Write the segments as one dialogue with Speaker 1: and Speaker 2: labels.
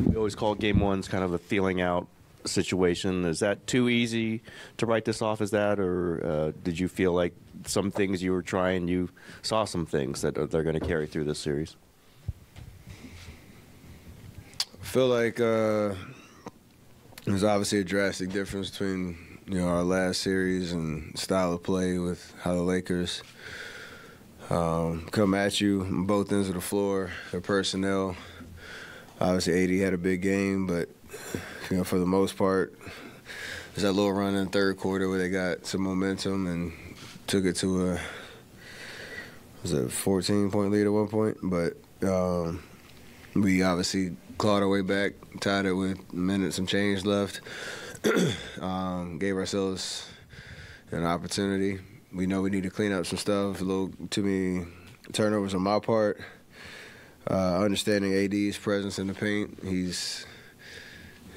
Speaker 1: We always call game ones kind of a feeling out situation. Is that too easy to write this off as that, or did you feel like some things you were trying, you saw some things that they're going to carry through this series?
Speaker 2: I feel like there's obviously a drastic difference between our last series and style of play with how the Lakers come at you on both ends of the floor, their personnel. Obviously, AD had a big game, but for the most part, there's that little run in the third quarter where they got some momentum and took it to a 14-point lead at one point. But we obviously clawed our way back, tied it with a minute some change left, gave ourselves an opportunity. We know we need to clean up some stuff, a little too many turnovers on my part. Understanding AD's presence in the paint, he's,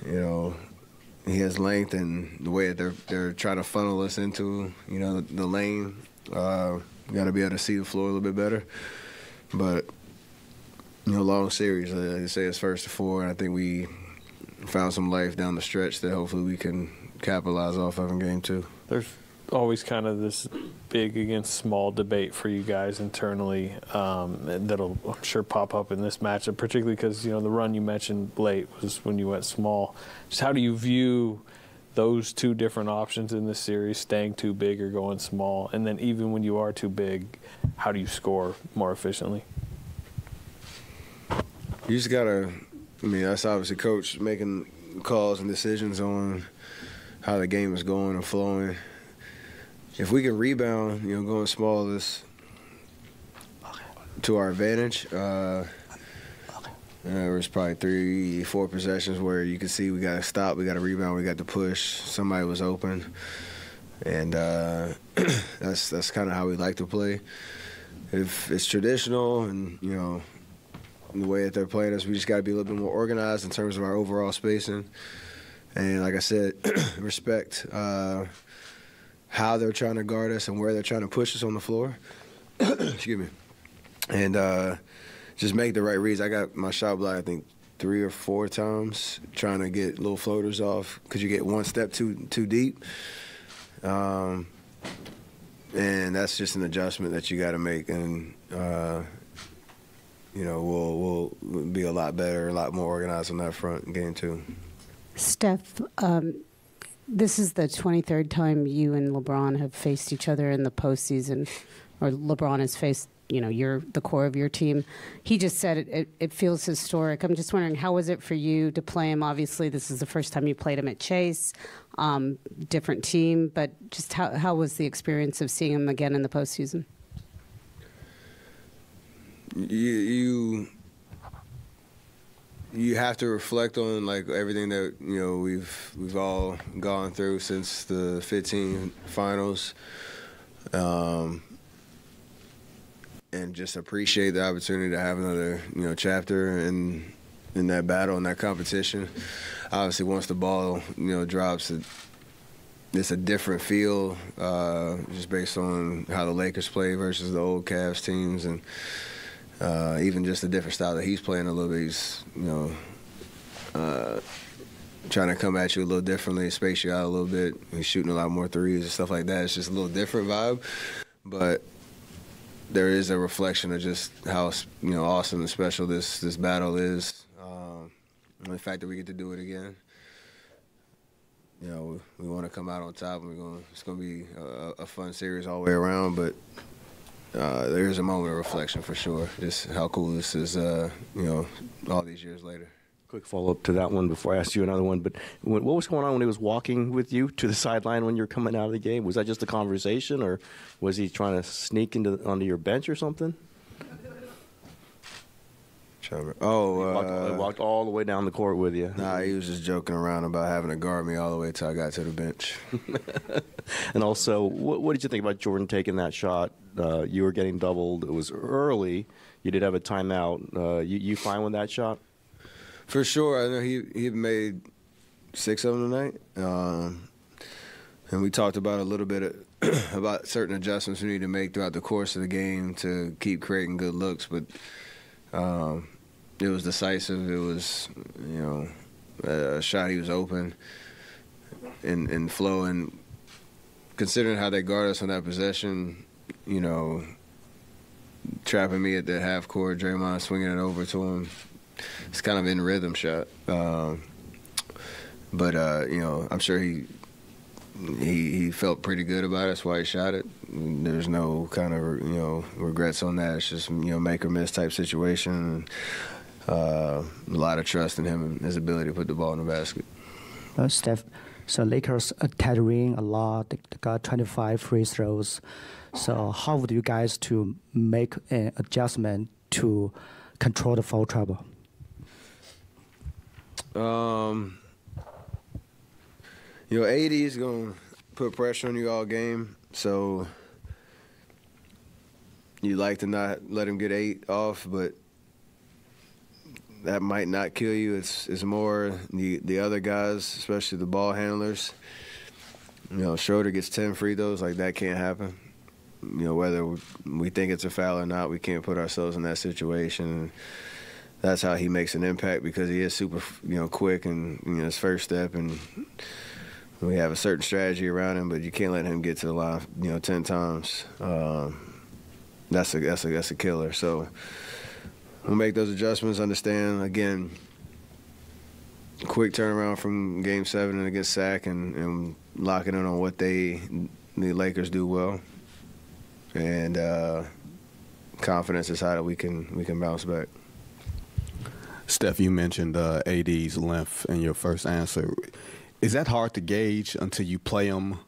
Speaker 2: he has length, and the way that they're trying to funnel us into, the lane. We got to be able to see the floor a little bit better. But, long series, like I say, it's first to four, and I think we found some life down the stretch that hopefully we can capitalize off of in game two.
Speaker 3: There's always kind of this big against small debate for you guys internally that'll, I'm sure, pop up in this matchup, particularly because, the run you mentioned late was when you went small. Just how do you view those two different options in this series, staying too big or going small? And then even when you are too big, how do you score more efficiently?
Speaker 2: You just got to, that's obviously coach making calls and decisions on how the game is going and flowing. If we can rebound, going small is to our advantage. There's probably 3-4 possessions where you can see we got to stop, we got to rebound, we got to push. Somebody was open, and that's kind of how we like to play. If it's traditional and the way that they're playing us, we just got to be a little bit more organized in terms of our overall spacing. And like I said, respect how they're trying to guard us and where they're trying to push us on the floor. Excuse me. And just make the right reads. I got my shot block, I think, 3 or 4 times trying to get little floaters off because you get one step too deep. And that's just an adjustment that you got to make. And, we'll be a lot better, a lot more organized on that front in game two.
Speaker 4: Steph, this is the 23rd time you and LeBron have faced each other in the postseason, or LeBron has faced, you're the core of your team. He just said it feels historic. I'm just wondering, how was it for you to play him? Obviously, this is the first time you played him at Chase, different team, but just how was the experience of seeing him again in the postseason?
Speaker 2: You have to reflect on everything that we've all gone through since the 15 finals, and just appreciate the opportunity to have another chapter in that battle, in that competition. Obviously, once the ball drops, it's a different feel, just based on how the Lakers play versus the old Cavs teams, and even just the different style that he's playing a little bit. He's, trying to come at you a little differently, space you out a little bit. He's shooting a lot more threes and stuff like that. It's just a little different vibe. But there is a reflection of just how, awesome and special this battle is. And the fact that we get to do it again. We want to come out on top, and it's going to be a fun series all the way around, but there is a moment of reflection for sure, just how cool this is, all these years later.
Speaker 1: Quick follow-up to that one before I ask you another one, but what was going on when he was walking with you to the sideline when you were coming out of the game? Was that just a conversation, or was he trying to sneak onto your bench or something?
Speaker 2: He
Speaker 1: walked all the way down the court with you.
Speaker 2: Nah, he was just joking around about having to guard me all the way till I got to the bench.
Speaker 1: And also, what did you think about Jordan taking that shot? You were getting doubled. It was early. You did have a timeout. You fine with that shot?
Speaker 2: For sure. I know he made 6 of them tonight. And we talked about a little bit about certain adjustments we need to make throughout the course of the game to keep creating good looks. But it was decisive. It was, a shot he was open and flow. And considering how they guard us on that possession, trapping me at the half court, Draymond swinging it over to him, it's kind of in rhythm shot. But I'm sure he felt pretty good about it. That's why he shot it. There's no kind of regrets on that. It's just make or miss type situation. A lot of trust in him and his ability to put the ball in the basket.
Speaker 5: Steph, so Lakers attacked the ring a lot. They got 25 free throws. So how would you guys to make an adjustment to control the foul trouble?
Speaker 2: AD is going to put pressure on you all game, so you like to not let him get 8 off, but that might not kill you. It's more the other guys, especially the ball handlers. Schroeder gets 10 free throws, like that can't happen. Whether we think it's a foul or not, we can't put ourselves in that situation. That's how he makes an impact, because he is super, quick and his first step, and we have a certain strategy around him, but you can't let him get to the line, 10 times. That's a killer. So we'll make those adjustments. Understand again, quick turnaround from Game 7 and against Sac, and locking in on what the Lakers do well, and confidence is how that we can bounce back.
Speaker 6: Steph, you mentioned AD's length in your first answer. Is that hard to gauge until you play him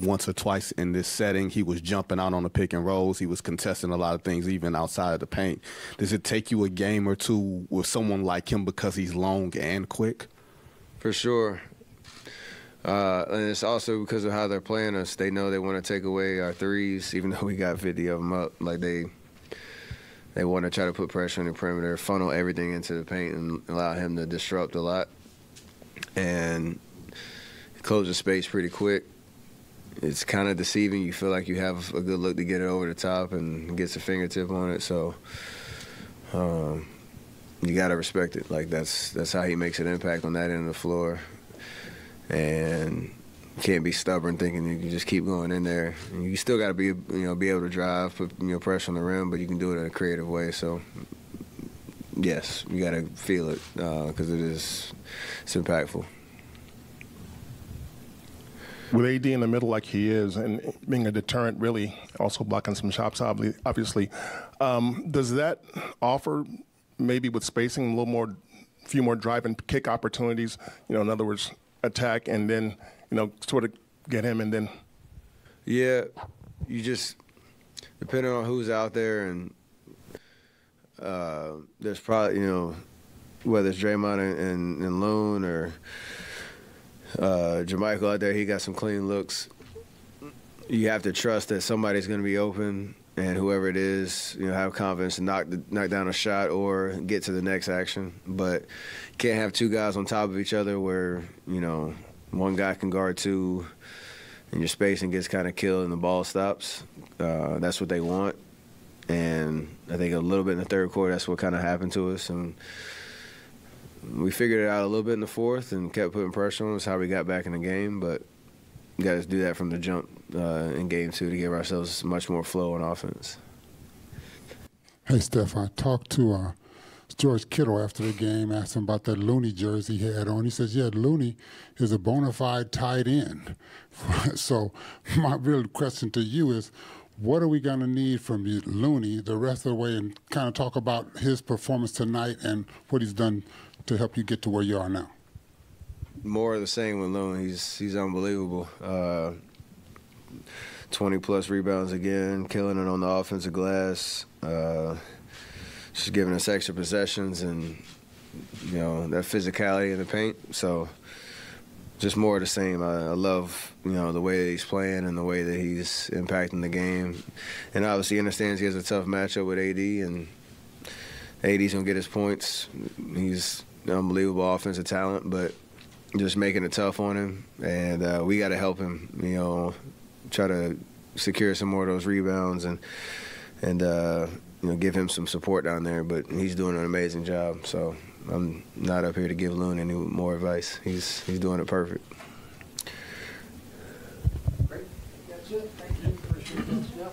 Speaker 6: once or twice in this setting? He was jumping out on the pick and rolls. He was contesting a lot of things, even outside of the paint. Does it take you a game or two with someone like him because he's long and quick?
Speaker 2: For sure. And it's also because of how they're playing us. They know they want to take away our threes, even though we got 50 of them up. Like they want to try to put pressure on the perimeter, funnel everything into the paint, and allow him to disrupt a lot. And close the space pretty quick. It's kind of deceiving. You feel like you have a good look to get it over the top and gets a fingertip on it. So you got to respect it. Like that's how he makes an impact on that end of the floor. And you can't be stubborn thinking you can just keep going in there. And you still got to be able to drive, put pressure on the rim, but you can do it in a creative way. So yes, you got to feel it because it's impactful.
Speaker 7: With AD in the middle like he is, and being a deterrent, really also blocking some shots, obviously, does that offer maybe with spacing a little more, few more drive and kick opportunities? In other words, attack and then sort of get him and then.
Speaker 2: Yeah, you just depending on who's out there, and there's probably whether it's Draymond and Loon or Jermichael out there, he got some clean looks. You have to trust that somebody's going to be open, and whoever it is, have confidence to knock down a shot or get to the next action. But you can't have two guys on top of each other where one guy can guard two, and your spacing gets kind of killed and the ball stops. That's what they want, and I think a little bit in the third quarter, that's what kind of happened to us. And we figured it out a little bit in the fourth and kept putting pressure on us, how we got back in the game. But we got to do that from the jump in Game 2 to give ourselves much more flow on offense.
Speaker 8: Hey, Steph, I talked to George Kittle after the game, asked him about that Looney jersey he had on. He says, yeah, Looney is a bona fide tight end. So my real question to you is, what are we going to need from you, Looney, the rest of the way, and kind of talk about his performance tonight and what he's done to help you get to where you are now?
Speaker 2: More of the same with Loon. He's unbelievable. 20-plus rebounds again, killing it on the offensive glass, just giving us extra possessions and, that physicality in the paint. So just more of the same. I love, the way that he's playing and the way that he's impacting the game. And obviously he understands he has a tough matchup with AD, and AD's going to get his points. He's an unbelievable offensive talent, but just making it tough on him. And we got to help him, try to secure some more of those rebounds and give him some support down there. But he's doing an amazing job. So I'm not up here to give Loon any more advice. He's doing it perfect.
Speaker 9: Great. That's it. Thank you. Appreciate that, Jeff.